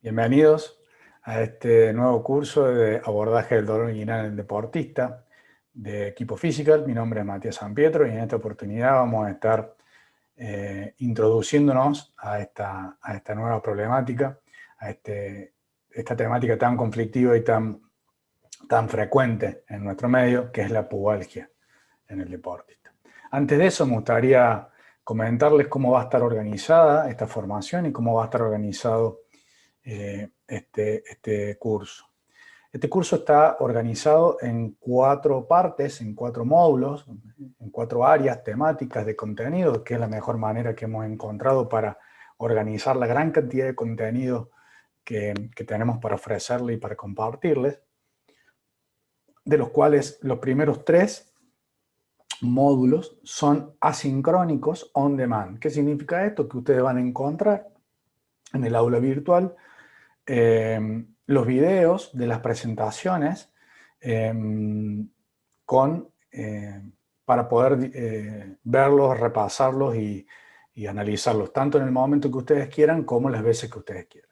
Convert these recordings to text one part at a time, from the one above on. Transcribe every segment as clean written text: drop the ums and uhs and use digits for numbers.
Bienvenidos a este nuevo curso de abordaje del dolor inguinal en el deportista de Equipo Physical. Mi nombre es Matías Sampietro y en esta oportunidad vamos a estar introduciéndonos a esta nueva problemática, a esta temática tan conflictiva y tan frecuente en nuestro medio, que es la pubalgia en el deportista. Antes de eso me gustaría comentarles cómo va a estar organizada esta formación y cómo va a estar organizado este curso. Este curso está organizado en 4 partes, en 4 módulos, en 4 áreas temáticas de contenido, que es la mejor manera que hemos encontrado para organizar la gran cantidad de contenido que tenemos para ofrecerles y para compartirles, de los cuales los primeros 3 módulos son asincrónicos on demand. ¿Qué significa esto? Que ustedes van a encontrar en el aula virtual los videos de las presentaciones para poder verlos, repasarlos y analizarlos, tanto en el momento que ustedes quieran como las veces que ustedes quieran.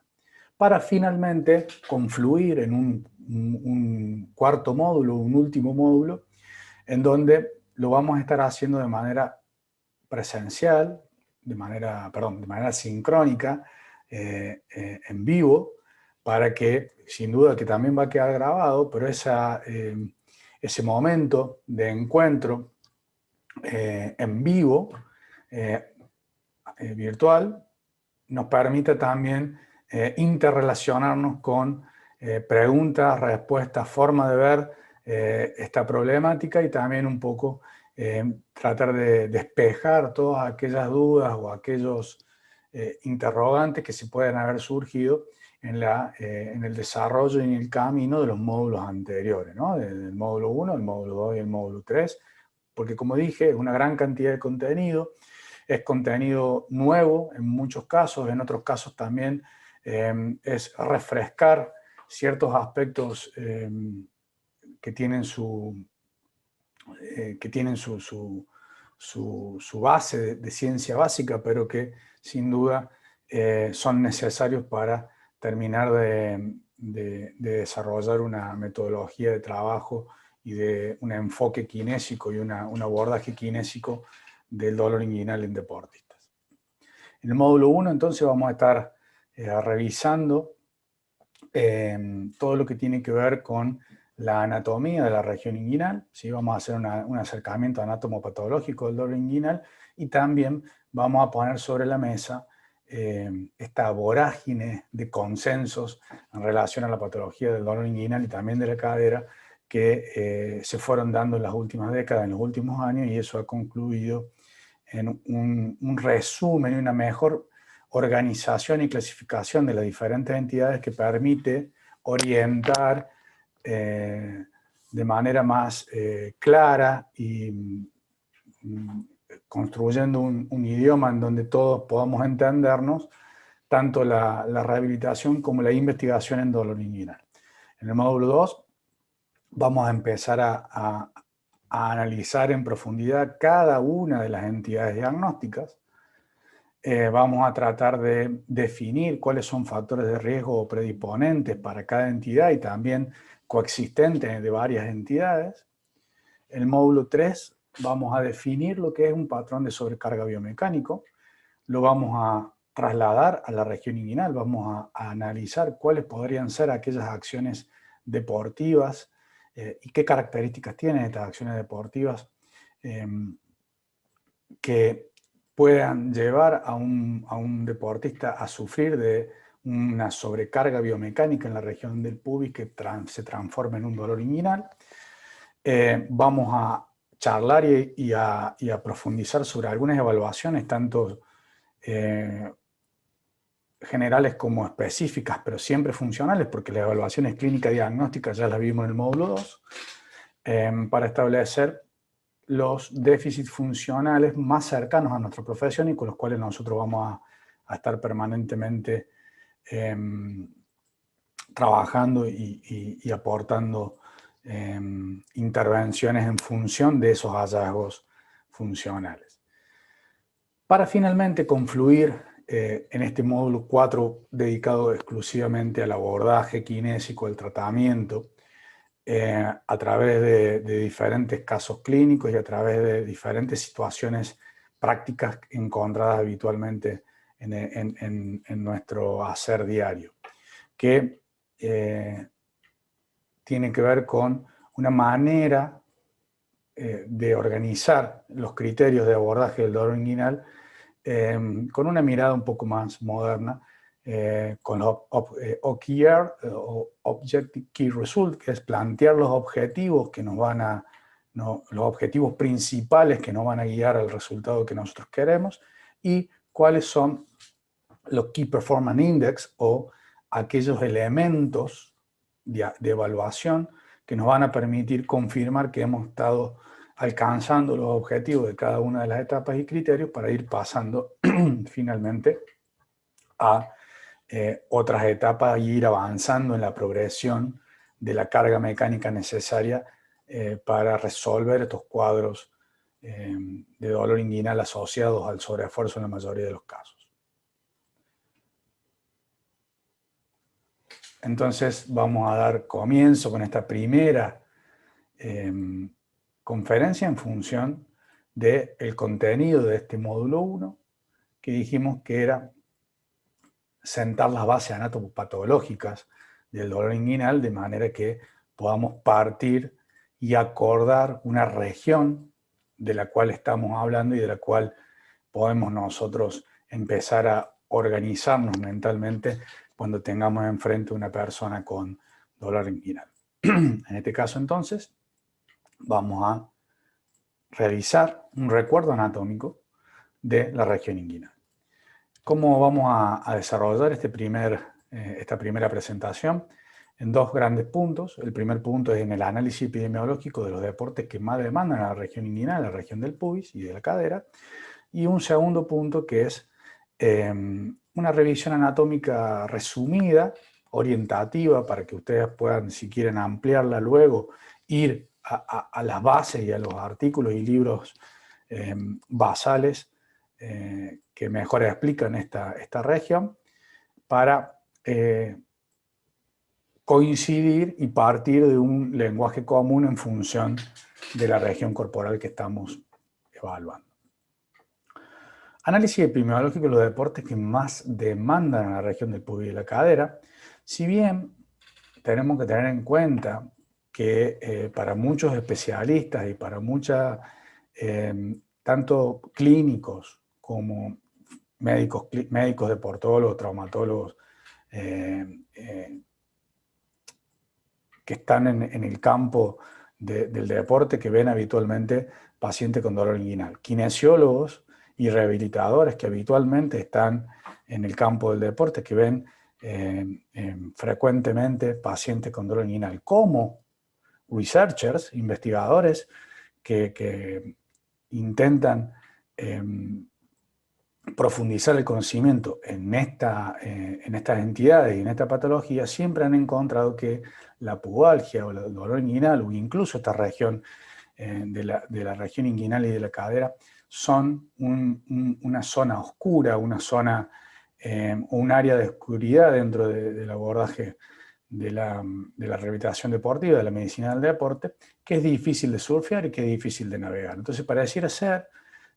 Para finalmente confluir en un cuarto módulo, un último módulo, en donde lo vamos a estar haciendo de manera presencial, de manera sincrónica, en vivo, para que, sin duda que también va a quedar grabado, pero ese momento de encuentro en vivo, virtual, nos permite también interrelacionarnos con preguntas, respuestas, forma de ver esta problemática y también un poco tratar de despejar todas aquellas dudas o aquellos interrogantes que se pueden haber surgido en el desarrollo y en el camino de los módulos anteriores, ¿no? Del módulo 1, el módulo 2 y el módulo 3, porque como dije, es una gran cantidad de contenido, es contenido nuevo en muchos casos, en otros casos también es refrescar ciertos aspectos que tienen su base de ciencia básica, pero que sin duda son necesarios para terminar de desarrollar una metodología de trabajo y de un enfoque kinésico y un abordaje kinésico del dolor inguinal en deportistas. En el módulo 1 entonces vamos a estar revisando todo lo que tiene que ver con la anatomía de la región inguinal, ¿sí? Vamos a hacer un acercamiento anatomopatológico del dolor inguinal y también vamos a poner sobre la mesa esta vorágine de consensos en relación a la patología del dolor inguinal y también de la cadera que se fueron dando en las últimas décadas, en los últimos años, y eso ha concluido en un resumen y una mejor organización y clasificación de las diferentes entidades que permite orientar de manera más clara y construyendo un idioma en donde todos podamos entendernos, tanto la rehabilitación como la investigación en dolor inguinal. En el módulo 2 vamos a empezar a analizar en profundidad cada una de las entidades diagnósticas. Vamos a tratar de definir cuáles son factores de riesgo o predisponentes para cada entidad y también coexistentes de varias entidades. En el módulo 3 vamos a definir lo que es un patrón de sobrecarga biomecánico. Lo vamos a trasladar a la región inguinal. Vamos a analizar cuáles podrían ser aquellas acciones deportivas y qué características tienen estas acciones deportivas que puedan llevar a un deportista a sufrir de una sobrecarga biomecánica en la región del pubis que se transforma en un dolor inguinal. Vamos a charlar y a profundizar sobre algunas evaluaciones, tanto generales como específicas, pero siempre funcionales, porque las evaluaciones clínicas diagnósticas ya las vimos en el módulo 2, para establecer los déficits funcionales más cercanos a nuestra profesión y con los cuales nosotros vamos a estar permanentemente trabajando y aportando intervenciones en función de esos hallazgos funcionales. Para finalmente confluir en este módulo 4 dedicado exclusivamente al abordaje kinésico, al tratamiento, a través de diferentes casos clínicos y a través de diferentes situaciones prácticas encontradas habitualmente en nuestro hacer diario, que tiene que ver con una manera de organizar los criterios de abordaje del dolor inguinal con una mirada un poco más moderna, con los OKR, o Objective Key Result, que es plantear los objetivos que nos van a, los objetivos principales que nos van a guiar al resultado que nosotros queremos, y cuáles son los Key Performance Index, o aquellos elementos de evaluación que nos van a permitir confirmar que hemos estado alcanzando los objetivos de cada una de las etapas y criterios para ir pasando finalmente a otras etapas y ir avanzando en la progresión de la carga mecánica necesaria para resolver estos cuadros de dolor inguinal asociados al sobreesfuerzo en la mayoría de los casos. Entonces vamos a dar comienzo con esta primera conferencia en función del contenido de este módulo 1, que dijimos que era sentar las bases anatomopatológicas del dolor inguinal de manera que podamos partir y acordar una región de la cual estamos hablando y de la cual podemos nosotros empezar a organizarnos mentalmente cuando tengamos enfrente a una persona con dolor inguinal. En este caso, entonces, vamos a realizar un recuerdo anatómico de la región inguinal. ¿Cómo vamos a desarrollar esta primera presentación? En dos grandes puntos. El primer punto es en el análisis epidemiológico de los deportes que más demandan a la región inguinal, la región del pubis y de la cadera. Y un segundo punto que es una revisión anatómica resumida, orientativa, para que ustedes puedan, si quieren ampliarla luego, ir a las bases y a los artículos y libros basales que mejor explican esta región, para coincidir y partir de un lenguaje común en función de la región corporal que estamos evaluando. Análisis epidemiológico de los deportes que más demandan a la región del pubis y de la cadera. Si bien tenemos que tener en cuenta que para muchos especialistas y para tanto clínicos como médicos deportólogos, traumatólogos, que están en el campo del deporte, que ven habitualmente pacientes con dolor inguinal. Kinesiólogos y rehabilitadores que habitualmente están en el campo del deporte, que ven frecuentemente pacientes con dolor inguinal, como researchers, investigadores que intentan profundizar el conocimiento en estas entidades y en esta patología, siempre han encontrado que la pubalgia o el dolor inguinal, o incluso esta región de la región inguinal y de la cadera, son una zona oscura, una zona, un área de oscuridad dentro del abordaje de la rehabilitación deportiva, de la medicina del deporte, que es difícil de surfear y que es difícil de navegar. Entonces pareciera ser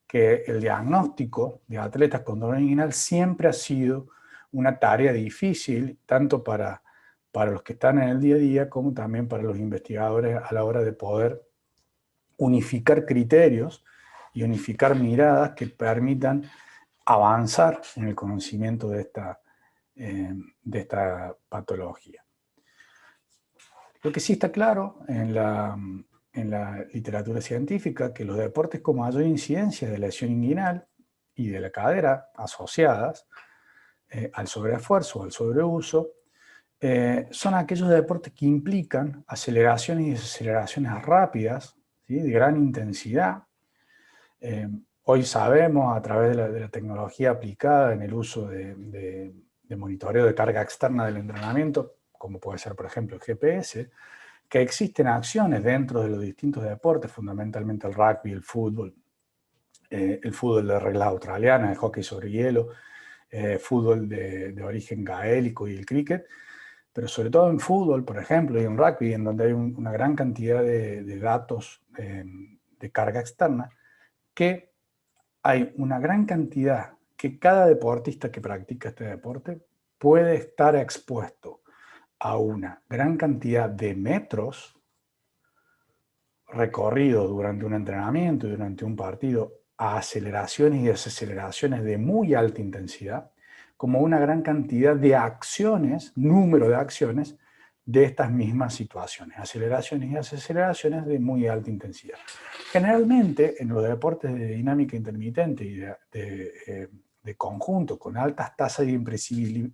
que el diagnóstico de atletas con dolor inguinal siempre ha sido una tarea difícil, tanto para los que están en el día a día, como también para los investigadores a la hora de poder unificar criterios y unificar miradas que permitan avanzar en el conocimiento de esta patología. Lo que sí está claro en la literatura científica, que los deportes con mayor incidencia de lesión inguinal y de la cadera asociadas al sobreesfuerzo o al sobreuso son aquellos deportes que implican aceleraciones y desaceleraciones rápidas, ¿sí?, de gran intensidad. Hoy sabemos, a través de la tecnología aplicada en el uso de monitoreo de carga externa del entrenamiento, como puede ser, por ejemplo, el GPS, que existen acciones dentro de los distintos deportes, fundamentalmente el rugby, el fútbol de reglas australianas, el hockey sobre hielo, fútbol de origen gaélico y el cricket, pero sobre todo en fútbol, por ejemplo, y en rugby, en donde hay una gran cantidad de datos de carga externa, que hay una gran cantidad que cada deportista que practica este deporte puede estar expuesto a una gran cantidad de metros recorridos durante un entrenamiento y durante un partido a aceleraciones y desaceleraciones de muy alta intensidad, como una gran cantidad de acciones, número de acciones de estas mismas situaciones, aceleraciones y desaceleraciones de muy alta intensidad. Generalmente en los deportes de dinámica intermitente y de conjunto con altas tasas de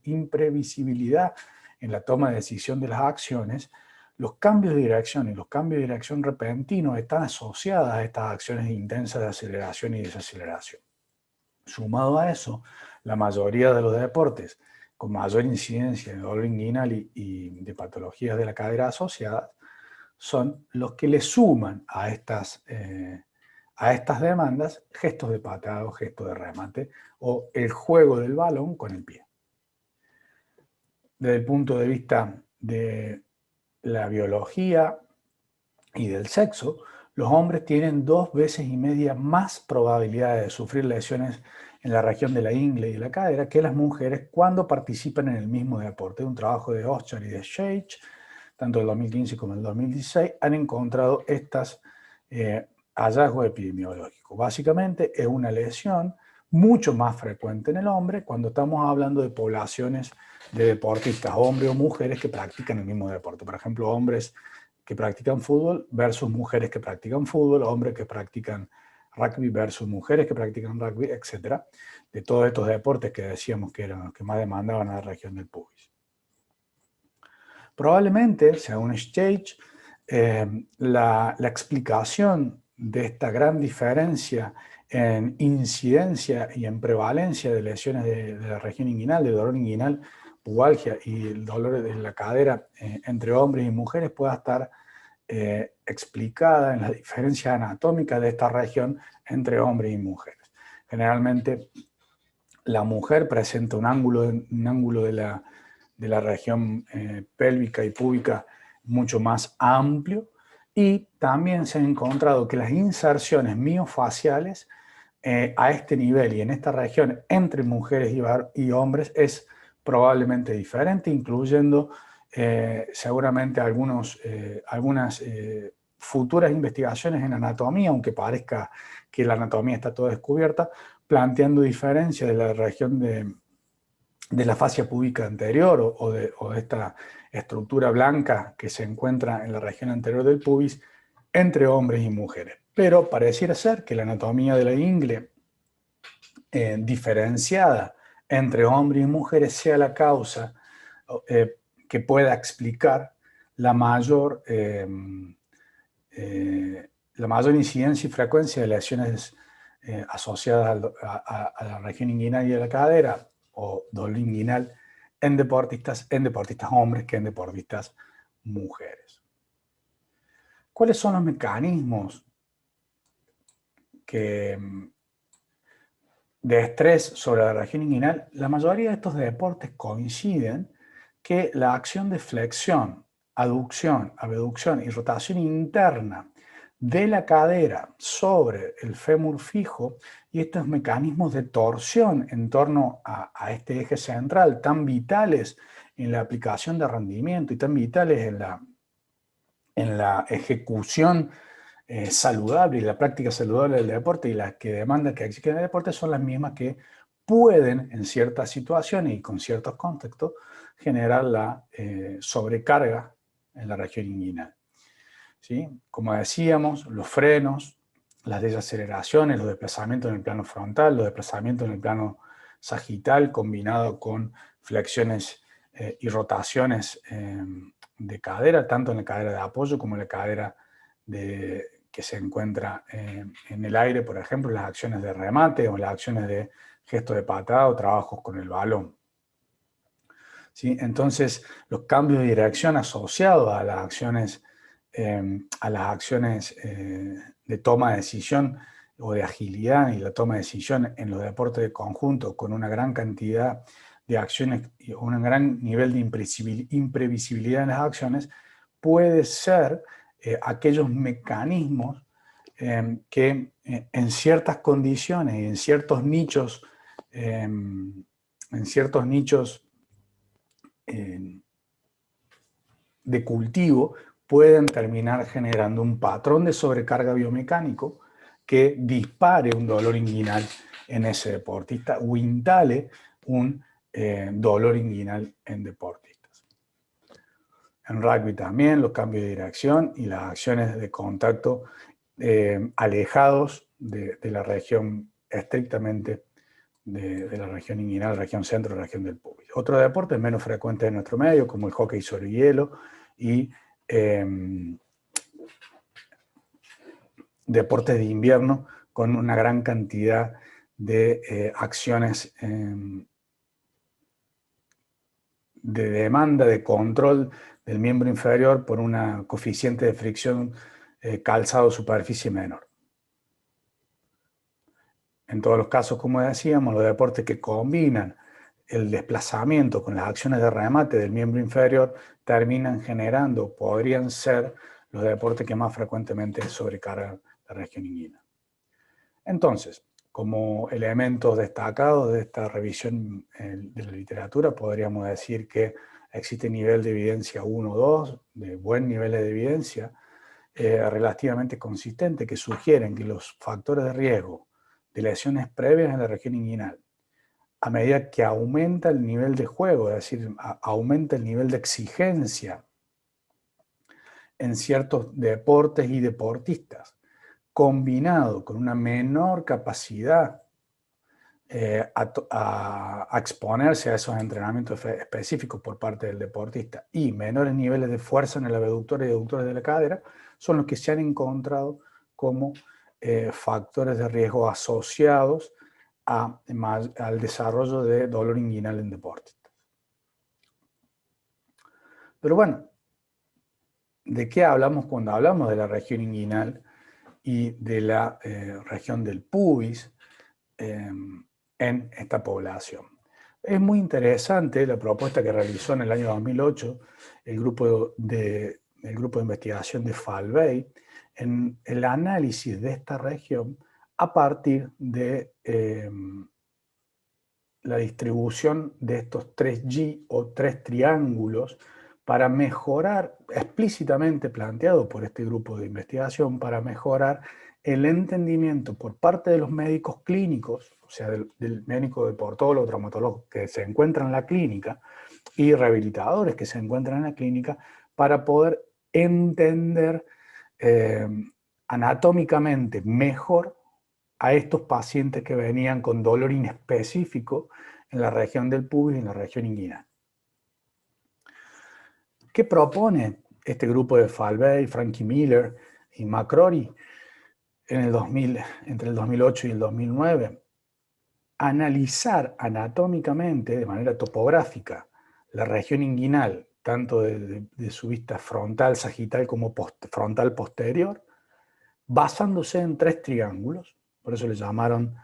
imprevisibilidad en la toma de decisión de las acciones, los cambios de dirección y los cambios de dirección repentinos están asociados a estas acciones intensas de aceleración y desaceleración. Sumado a eso, la mayoría de los deportes con mayor incidencia de dolor inguinal y de patologías de la cadera asociadas son los que le suman a estas demandas gestos de patado, gestos de remate o el juego del balón con el pie. Desde el punto de vista de la biología y del sexo, los hombres tienen 2,5 veces más probabilidades de sufrir lesiones en la región de la ingle y la cadera que las mujeres cuando participan en el mismo deporte. Un trabajo de Oscar y de Scheich, tanto el 2015 como el 2016, han encontrado estos hallazgos epidemiológicos. Básicamente es una lesión mucho más frecuente en el hombre cuando estamos hablando de poblaciones de deportistas, hombres o mujeres que practican el mismo deporte. Por ejemplo, hombres que practican fútbol versus mujeres que practican fútbol, hombres que practican rugby versus mujeres que practican rugby, etc. De todos estos deportes que decíamos que eran los que más demandaban a la región del pubis. Probablemente, según Scheich, la explicación de esta gran diferencia en incidencia y en prevalencia de lesiones de la región inguinal, de dolor inguinal, pubalgia y el dolor de la cadera entre hombres y mujeres pueda estar explicada en las diferencias anatómicas de esta región entre hombres y mujeres. Generalmente la mujer presenta un ángulo de la región pélvica y púbica mucho más amplio, y también se ha encontrado que las inserciones miofaciales a este nivel y en esta región entre mujeres y hombres es probablemente diferente, incluyendo seguramente algunas futuras investigaciones en anatomía, aunque parezca que la anatomía está toda descubierta, planteando diferencias de la región de la fascia púbica anterior o de esta estructura blanca que se encuentra en la región anterior del pubis entre hombres y mujeres. Pero pareciera ser que la anatomía de la ingle diferenciada entre hombres y mujeres sea la causa que pueda explicar la mayor incidencia y frecuencia de lesiones asociadas a la región inguinal y a la cadera o dolor inguinal en deportistas hombres que en deportistas mujeres. ¿Cuáles son los mecanismos de estrés sobre la región inguinal? La mayoría de estos deportes coinciden que la acción de flexión, aducción, abducción y rotación interna de la cadera sobre el fémur fijo y estos mecanismos de torsión en torno a este eje central tan vitales en la aplicación de rendimiento y tan vitales en la ejecución saludable y la práctica saludable del deporte y las que demandan que exista en el deporte son las mismas que pueden en ciertas situaciones y con ciertos contextos generar la sobrecarga en la región inguinal. ¿Sí? Como decíamos, los frenos, las desaceleraciones, los desplazamientos en el plano frontal, los desplazamientos en el plano sagital combinado con flexiones y rotaciones de cadera, tanto en la cadera de apoyo como en la cadera que se encuentra en el aire, por ejemplo, las acciones de remate o las acciones de gesto de patada o trabajos con el balón. ¿Sí? Entonces, los cambios de dirección asociados a las acciones de toma de decisión o de agilidad y la toma de decisión en los deportes de conjunto, con una gran cantidad de acciones y un gran nivel de imprevisibilidad en las acciones, puede ser aquellos mecanismos que en ciertas condiciones y en ciertos nichos de cultivo pueden terminar generando un patrón de sobrecarga biomecánico que dispare un dolor inguinal en ese deportista o instale un dolor inguinal en deportistas. En rugby también los cambios de dirección y las acciones de contacto alejados de la región estrictamente de la región inguinal, región centro, región del pubis. Otro deporte menos frecuente en nuestro medio, como el hockey sobre hielo y deportes de invierno con una gran cantidad de acciones de demanda, de control del miembro inferior por una coeficiente de fricción calzado-superficie menor. En todos los casos, como decíamos, los deportes que combinan el desplazamiento con las acciones de remate del miembro inferior terminan generando, podrían ser los deportes que más frecuentemente sobrecargan la región inguinal. Entonces, como elementos destacados de esta revisión de la literatura, podríamos decir que existe nivel de evidencia 1 o 2, de buen nivel de evidencia, relativamente consistente, que sugieren que los factores de riesgo de lesiones previas en la región inguinal, a medida que aumenta el nivel de juego, es decir, aumenta el nivel de exigencia en ciertos deportes y deportistas, combinado con una menor capacidad a exponerse a esos entrenamientos específicos por parte del deportista y menores niveles de fuerza en el abductor y aductores de la cadera, son los que se han encontrado como factores de riesgo asociados al desarrollo de dolor inguinal en deportistas. Pero bueno, ¿de qué hablamos cuando hablamos de la región inguinal y de la región del pubis en esta población? Es muy interesante la propuesta que realizó en el año 2008 el grupo de investigación de Falvey en el análisis de esta región a partir de la distribución de estos 3G o 3 triángulos para mejorar, explícitamente planteado por este grupo de investigación, para mejorar el entendimiento por parte de los médicos clínicos, o sea, del médico deportólogo, traumatólogo que se encuentra en la clínica y rehabilitadores que se encuentran en la clínica, para poder entender anatómicamente mejor a estos pacientes que venían con dolor inespecífico en la región del pubis y en la región inguinal. ¿Qué propone este grupo de Falvey, Frankie Miller y McCrory entre el 2008 y el 2009? Analizar anatómicamente, de manera topográfica, la región inguinal, tanto de su vista frontal, sagital, como frontal posterior, basándose en 3 triángulos. Por eso le llamaron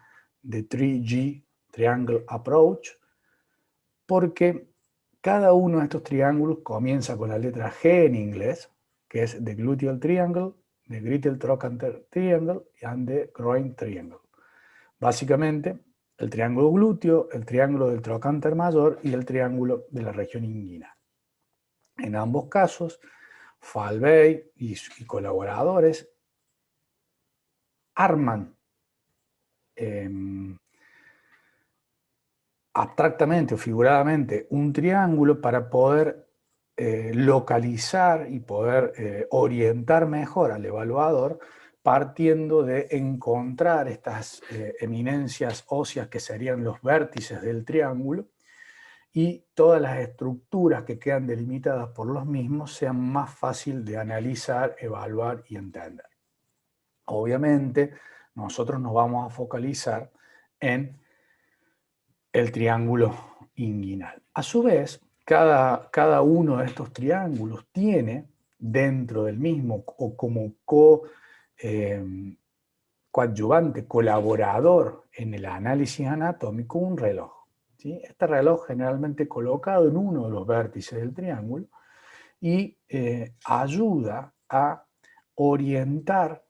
The 3G Triangle Approach, porque cada uno de estos triángulos comienza con la letra G en inglés, que es The Gluteal Triangle, The Gluteal Trochanter Triangle and The Groin Triangle. Básicamente, el triángulo glúteo, el triángulo del trocánter mayor y el triángulo de la región inguinal. En ambos casos, Falvey y colaboradores arman abstractamente o figuradamente un triángulo para poder localizar y poder orientar mejor al evaluador, partiendo de encontrar estas eminencias óseas que serían los vértices del triángulo, y todas las estructuras que quedan delimitadas por los mismos sean más fácil de analizar, evaluar y entender. Obviamente, nosotros nos vamos a focalizar en el triángulo inguinal. A su vez, cada uno de estos triángulos tiene dentro del mismo o como coadyuvante, colaborador en el análisis anatómico, un reloj. ¿Sí? Este reloj generalmente colocado en uno de los vértices del triángulo y ayuda a orientar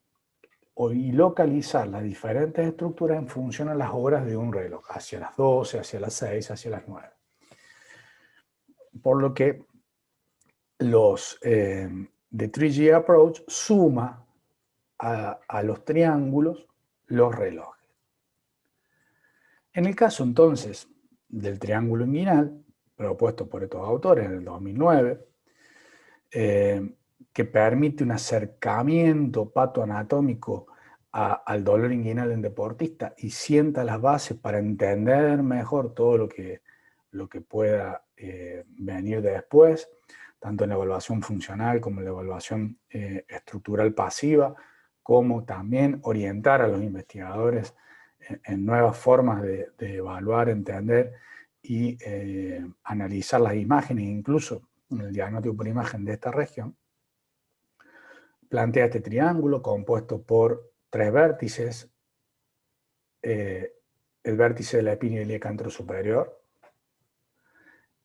y localizar las diferentes estructuras en función a las horas de un reloj, hacia las 12, hacia las 6, hacia las 9. Por lo que los The 3G Approach suma a los triángulos los relojes. En el caso entonces del triángulo inguinal, propuesto por estos autores en el 2009, que permite un acercamiento patoanatómico al dolor inguinal en deportista y sienta las bases para entender mejor todo lo que pueda venir después, tanto en la evaluación funcional como en la evaluación estructural pasiva, como también orientar a los investigadores en nuevas formas de evaluar, entender y analizar las imágenes, incluso en el diagnóstico por imagen de esta región. Plantea este triángulo compuesto por 3 vértices, el vértice de la epinio ilíaca anterosuperior,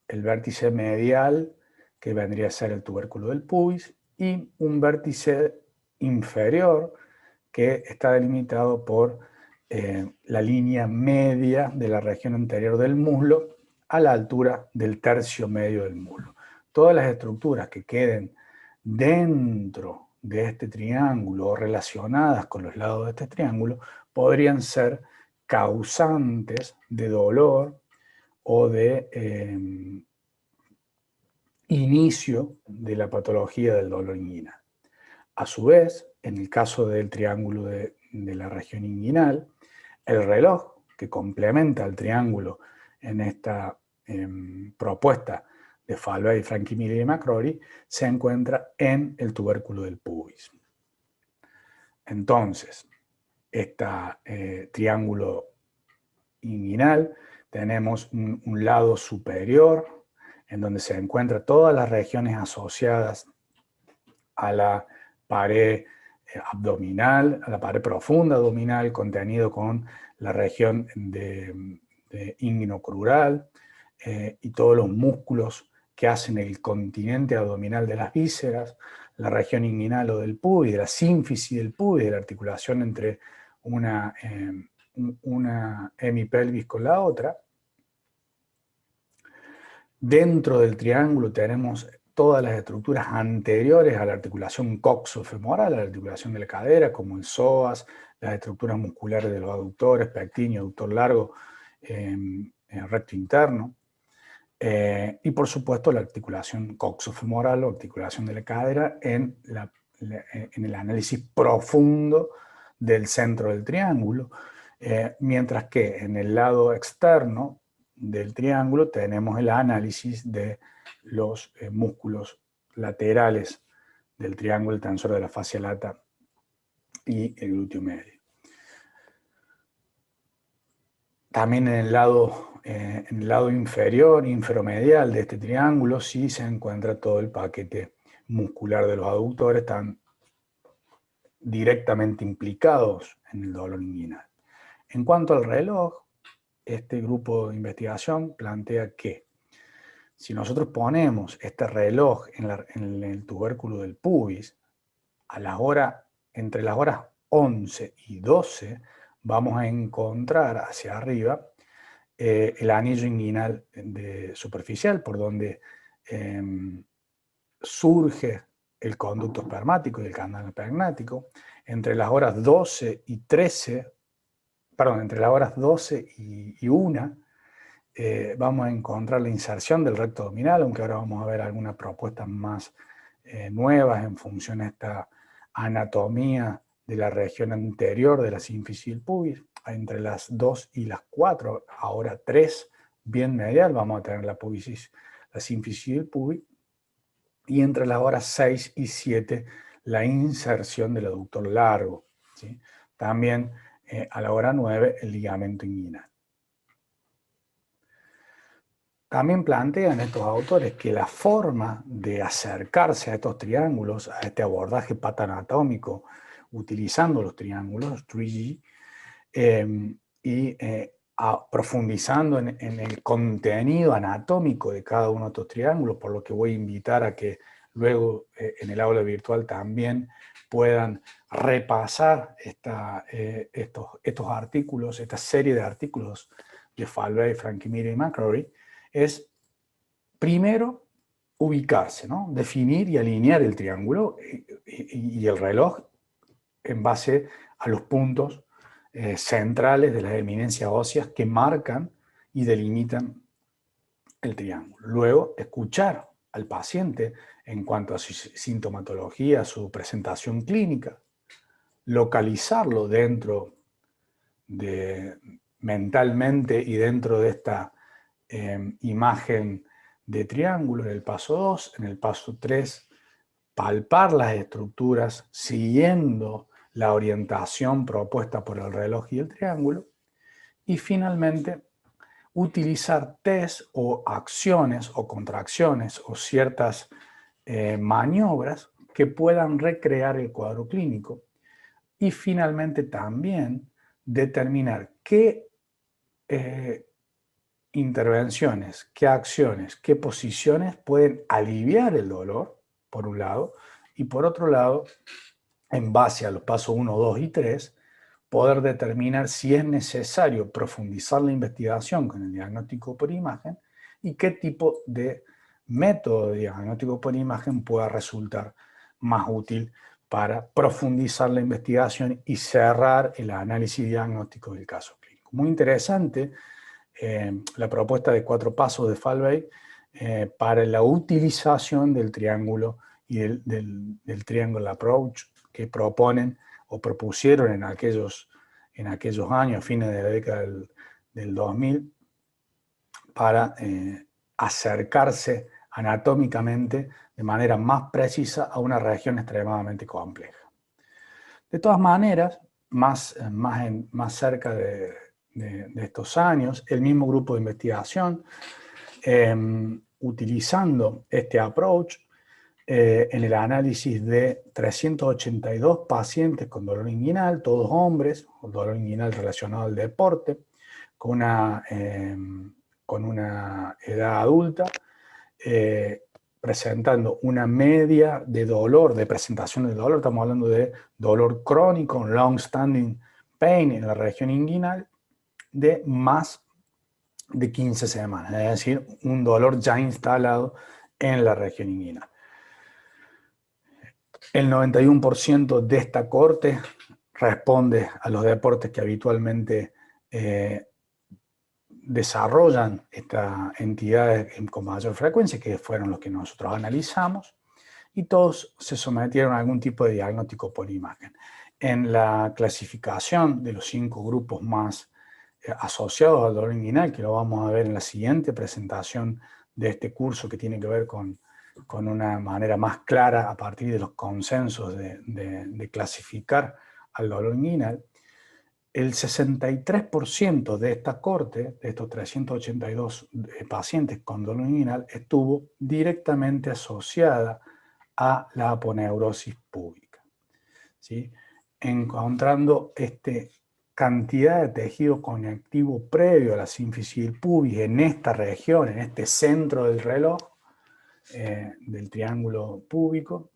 el vértice medial, que vendría a ser el tubérculo del pubis, y un vértice inferior que está delimitado por la línea media de la región anterior del muslo a la altura del tercio medio del muslo. Todas las estructuras que queden dentro de este triángulo o relacionadas con los lados de este triángulo podrían ser causantes de dolor o de inicio de la patología del dolor inguinal. A su vez, en el caso del triángulo de la región inguinal, el reloj que complementa al triángulo en esta propuesta de Falvey, Franchi-Miller y McCrory se encuentra en el tubérculo del pubis. Entonces, este triángulo inguinal, tenemos un lado superior en donde se encuentran todas las regiones asociadas a la pared abdominal, a la pared profunda abdominal, contenido con la región de inguinocrural y todos los músculos que hacen el continente abdominal de las vísceras, la región inguinal o del pubis, de la sínfisis del pubis, de la articulación entre una hemipelvis con la otra. Dentro del triángulo tenemos todas las estructuras anteriores a la articulación coxofemoral, a la articulación de la cadera, como el psoas, las estructuras musculares de los aductores, pectíneo, aductor largo, recto interno, y por supuesto la articulación coxofemoral o articulación de la cadera en el análisis profundo del centro del triángulo, mientras que en el lado externo del triángulo tenemos el análisis de los músculos laterales del triángulo, el tensor de la fascia lata y el glúteo medio. También en el lado inferior, inferomedial de este triángulo, sí se encuentra todo el paquete muscular de los aductores, están directamente implicados en el dolor inguinal. En cuanto al reloj, este grupo de investigación plantea que si nosotros ponemos este reloj en el tubérculo del pubis, entre las horas 11 y 12, vamos a encontrar hacia arriba el anillo inguinal superficial, por donde surge el conducto espermático y el canal espermático. Entre las horas 12 y 13, perdón, entre las horas 12 y 1, vamos a encontrar la inserción del recto abdominal, aunque ahora vamos a ver algunas propuestas más nuevas en función a esta anatomía de la región anterior de la sínfisis del pubis. Entre las 2 y las 4, ahora 3, bien medial, vamos a tener la sínfisis del pubis, y entre las horas 6 y 7, la inserción del aductor largo, ¿sí? También a la hora 9, el ligamento inguinal. También plantean estos autores que la forma de acercarse a estos triángulos, a este abordaje patoanatómico utilizando los triángulos 3G y profundizando en el contenido anatómico de cada uno de estos triángulos, por lo que voy a invitar a que luego en el aula virtual también puedan repasar estos artículos, esta serie de artículos de Falvey, Franquemira y McCrory, es primero ubicarse, ¿no? Definir y alinear el triángulo y el reloj en base a los puntos centrales de las eminencias óseas que marcan y delimitan el triángulo. Luego, escuchar al paciente en cuanto a su sintomatología, su presentación clínica, localizarlo dentro de mentalmente y dentro de esta imagen de triángulo en el paso 2, en el paso 3, palpar las estructuras siguiendo la orientación propuesta por el reloj y el triángulo, y finalmente utilizar test o acciones o contracciones o ciertas maniobras que puedan recrear el cuadro clínico, y finalmente también determinar qué intervenciones, qué acciones, qué posiciones pueden aliviar el dolor, por un lado, y por otro lado, en base a los pasos 1, 2 y 3, poder determinar si es necesario profundizar la investigación con el diagnóstico por imagen y qué tipo de método de diagnóstico por imagen pueda resultar más útil para profundizar la investigación y cerrar el análisis diagnóstico del caso clínico. Muy interesante la propuesta de 4 pasos de Falvey para la utilización del triángulo y del triangle approach que proponen o propusieron en aquellos años, fines de la década del 2000, para acercarse anatómicamente de manera más precisa a una región extremadamente compleja. De todas maneras, más cerca de estos años, el mismo grupo de investigación, utilizando este approach, en el análisis de 382 pacientes con dolor inguinal, todos hombres, con dolor inguinal relacionado al deporte, con una edad adulta, presentando una media de dolor, de presentación de dolor, estamos hablando de dolor crónico, long-standing pain en la región inguinal, de más de 15 semanas, es decir, un dolor ya instalado en la región inguinal. El 91% de esta corte responde a los deportes que habitualmente desarrollan esta entidad con mayor frecuencia, que fueron los que nosotros analizamos, y todos se sometieron a algún tipo de diagnóstico por imagen. En la clasificación de los 5 grupos más asociados al dolor inguinal, que lo vamos a ver en la siguiente presentación de este curso, que tiene que ver con una manera más clara a partir de los consensos de clasificar al dolor inguinal, el 63% de esta corte, de estos 382 pacientes con dolor inguinal, estuvo directamente asociada a la aponeurosis púbica, ¿sí? Encontrando cantidad de tejido conectivo previo a la sínfisis del pubis en esta región, en este centro del reloj, del triángulo púbico,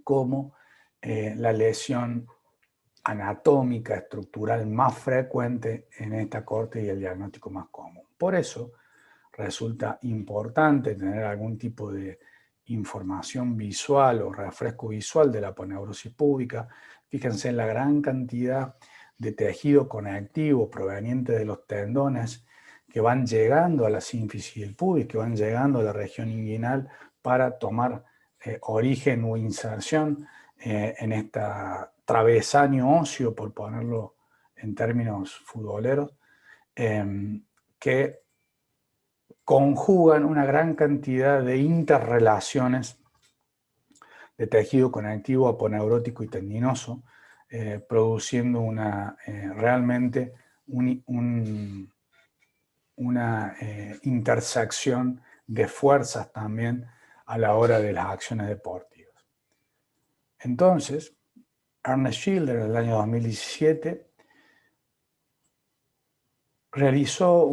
como la lesión anatómica, estructural más frecuente en esta corte y el diagnóstico más común. Por eso resulta importante tener algún tipo de información visual o refresco visual de la aponeurosis púbica. Fíjense en la gran cantidad de tejido conectivo proveniente de los tendones que van llegando a la sínfisis del pubis, que van llegando a la región inguinal para tomar origen o inserción en esta travesaño óseo, por ponerlo en términos futboleros, que conjugan una gran cantidad de interrelaciones de tejido conectivo aponeurótico y tendinoso, produciendo realmente una intersección de fuerzas también a la hora de las acciones deportivas. Entonces, Ernest Schilder, en el año 2017, realizó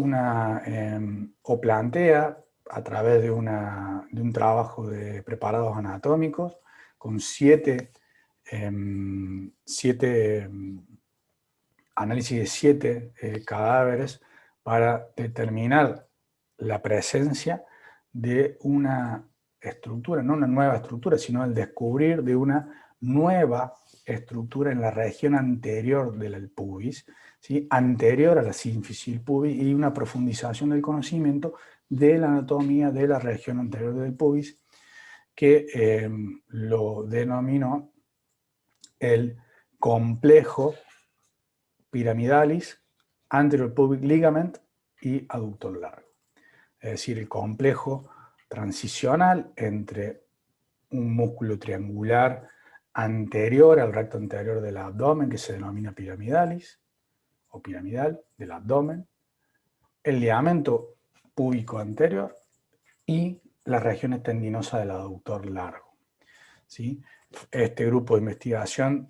o plantea a través de un trabajo de preparados anatómicos con análisis de 7 cadáveres para determinar la presencia de una estructura, no una nueva estructura, sino el descubrir de una nueva estructura en la región anterior del pubis, ¿sí? Anterior a la sínfisis del pubis, y una profundización del conocimiento de la anatomía de la región anterior del pubis, que lo denominó el complejo piramidalis, anterior pubic ligament y aductor largo. Es decir, el complejo transicional entre un músculo triangular anterior al recto anterior del abdomen, que se denomina piramidalis o piramidal del abdomen, el ligamento púbico anterior y las regiones tendinosas del aductor largo, ¿sí? Este grupo de investigación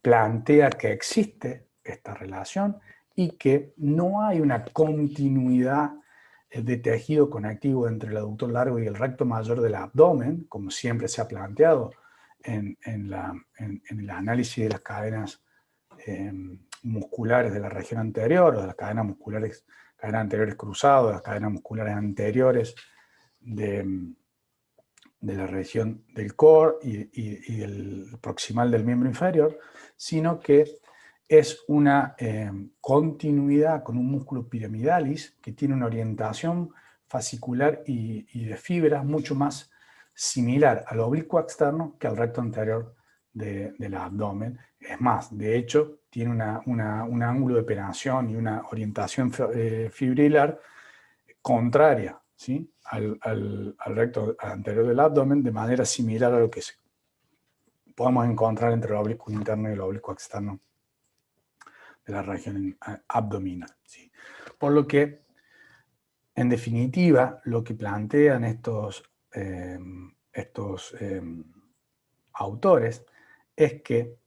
plantea que existe esta relación y que no hay una continuidad de tejido conectivo entre el aductor largo y el recto mayor del abdomen, como siempre se ha planteado en el análisis de las cadenas musculares de la región anterior, o de las cadenas anteriores cruzadas, las cadenas musculares anteriores de la región del core y del proximal del miembro inferior, sino que es una continuidad con un músculo piramidalis que tiene una orientación fascicular y de fibras mucho más similar al oblicuo externo que al recto anterior del abdomen. Es más, de hecho, tiene un ángulo de penetración y una orientación fibrilar contraria, ¿sí? al recto anterior del abdomen, de manera similar a lo que podemos encontrar entre el oblicuo interno y el oblicuo externo de la región abdominal, ¿sí? Por lo que, en definitiva, lo que plantean estos autores es que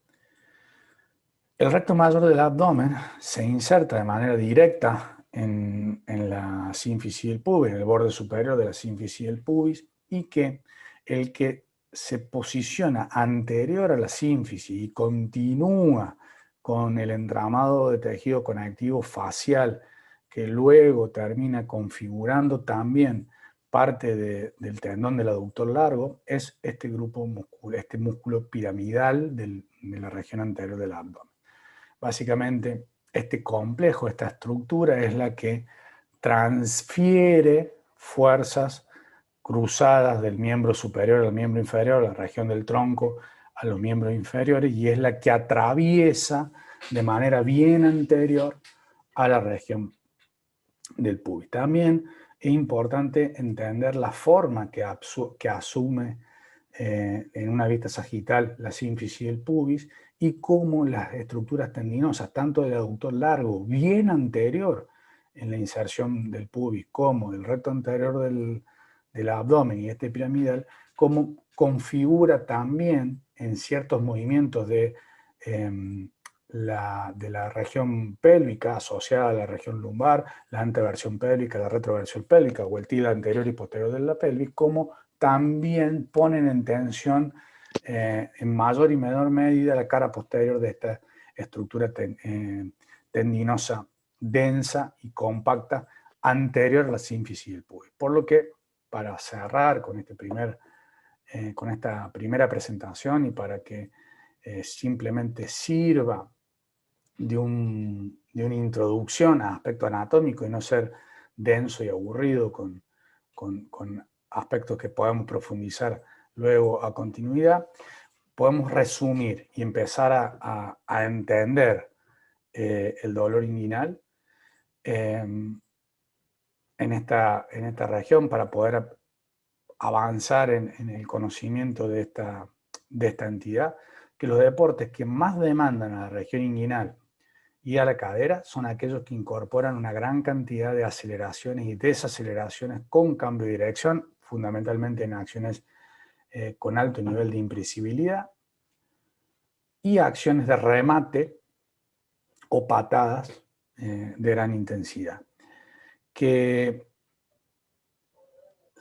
el recto mayor del abdomen se inserta de manera directa en la sínfisis del pubis, en el borde superior de la sínfisis del pubis, y que el que se posiciona anterior a la sínfisis y continúa con el entramado de tejido conectivo facial, que luego termina configurando también parte del tendón del aductor largo, es este músculo piramidal de la región anterior del abdomen. Básicamente, este complejo, esta estructura es la que transfiere fuerzas cruzadas del miembro superior al miembro inferior, a la región del tronco, a los miembros inferiores, y es la que atraviesa de manera bien anterior a la región del pubis. También es importante entender la forma que asume en una vista sagital la sínfisis del pubis, y cómo las estructuras tendinosas, tanto del aductor largo, bien anterior en la inserción del pubis, como del recto anterior del abdomen y este piramidal, como configura también en ciertos movimientos de la región pélvica asociada a la región lumbar, la anteversión pélvica, la retroversión pélvica o el tila anterior y posterior de la pelvis, como también ponen en tensión en mayor y menor medida la cara posterior de esta estructura tendinosa densa y compacta anterior a la sínfisis del pubis. Por lo que, para cerrar con esta primera presentación y para que simplemente sirva de una introducción a aspecto anatómico y no ser denso y aburrido con aspectos que podemos profundizar luego a continuidad, podemos resumir y empezar a entender el dolor inguinal en esta región para poder avanzar en el conocimiento de esta entidad, que los deportes que más demandan a la región inguinal y a la cadera son aquellos que incorporan una gran cantidad de aceleraciones y desaceleraciones con cambio de dirección, fundamentalmente en acciones con alto nivel de impresibilidad, y acciones de remate o patadas de gran intensidad. Que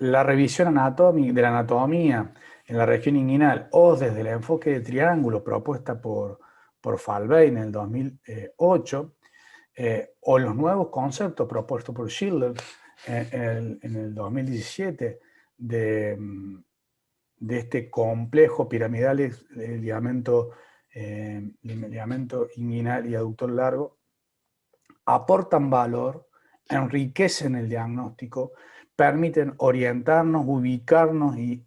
la revisión de la anatomía en la región inguinal o desde el enfoque de triángulo propuesta por Falvey en el 2008, o los nuevos conceptos propuestos por Schiller en el 2017 de este complejo piramidal de ligamento inguinal y aductor largo, aportan valor, enriquecen el diagnóstico, permiten orientarnos, ubicarnos y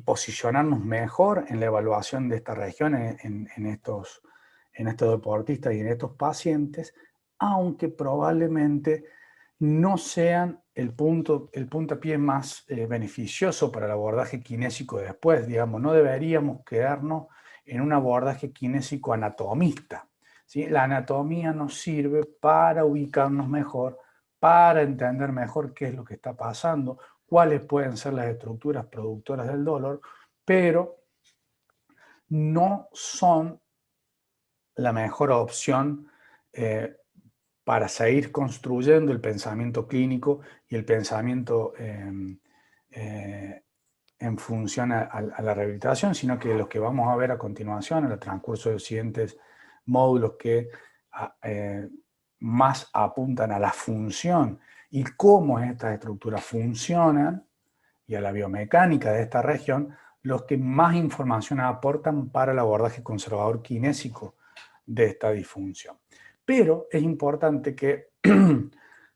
posicionarnos mejor en la evaluación de esta región en estos deportistas y en estos pacientes, aunque probablemente no sean el puntapié más beneficioso para el abordaje kinésico después. Digamos, no deberíamos quedarnos en un abordaje kinésico anatomista, ¿sí? La anatomía nos sirve para ubicarnos mejor, para entender mejor qué es lo que está pasando, cuáles pueden ser las estructuras productoras del dolor, pero no son la mejor opción para seguir construyendo el pensamiento clínico y el pensamiento en función a la rehabilitación, sino que los que vamos a ver a continuación en el transcurso de los siguientes módulos que más apuntan a la función y cómo estas estructuras funcionan y a la biomecánica de esta región, los que más información aportan para el abordaje conservador kinésico de esta disfunción. Pero es importante que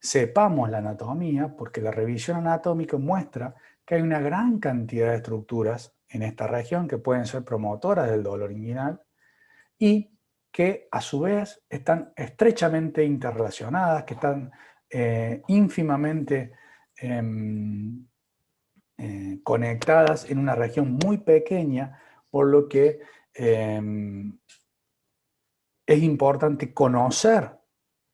sepamos la anatomía, porque la revisión anatómica muestra que hay una gran cantidad de estructuras en esta región que pueden ser promotoras del dolor inguinal y que a su vez están estrechamente interrelacionadas, que están ínfimamente conectadas en una región muy pequeña, por lo que es importante conocer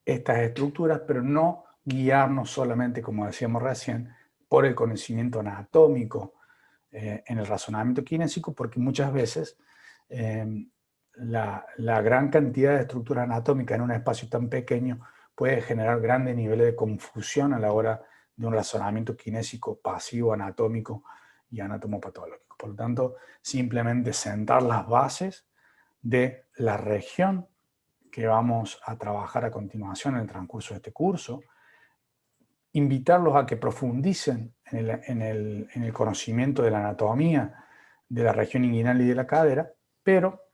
estas estructuras, pero no guiarnos solamente, como decíamos recién, por el conocimiento anatómico en el razonamiento kinésico, porque muchas veces la gran cantidad de estructura anatómica en un espacio tan pequeño puede generar grandes niveles de confusión a la hora de un razonamiento kinésico pasivo, anatómico y anatomopatológico. Por lo tanto, simplemente sentar las bases de la región que vamos a trabajar a continuación en el transcurso de este curso, invitarlos a que profundicen en el conocimiento de la anatomía de la región inguinal y de la cadera, pero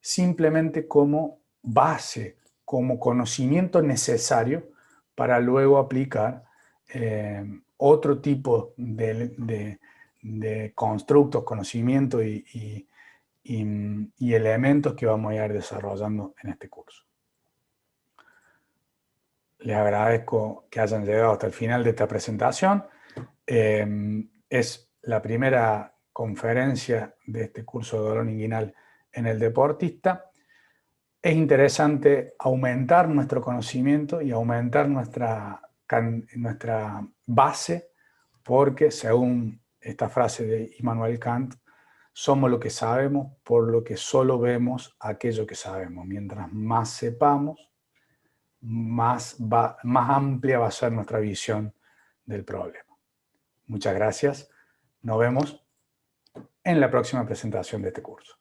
simplemente como base, como conocimiento necesario para luego aplicar otro tipo de constructos, conocimiento y elementos que vamos a ir desarrollando en este curso. Les agradezco que hayan llegado hasta el final de esta presentación. Es la primera conferencia de este curso de dolor inguinal en el deportista. Es interesante aumentar nuestro conocimiento y aumentar nuestra base, porque según esta frase de Immanuel Kant, somos lo que sabemos, por lo que solo vemos aquello que sabemos. Mientras más sepamos, más amplia va a ser nuestra visión del problema. Muchas gracias. Nos vemos en la próxima presentación de este curso.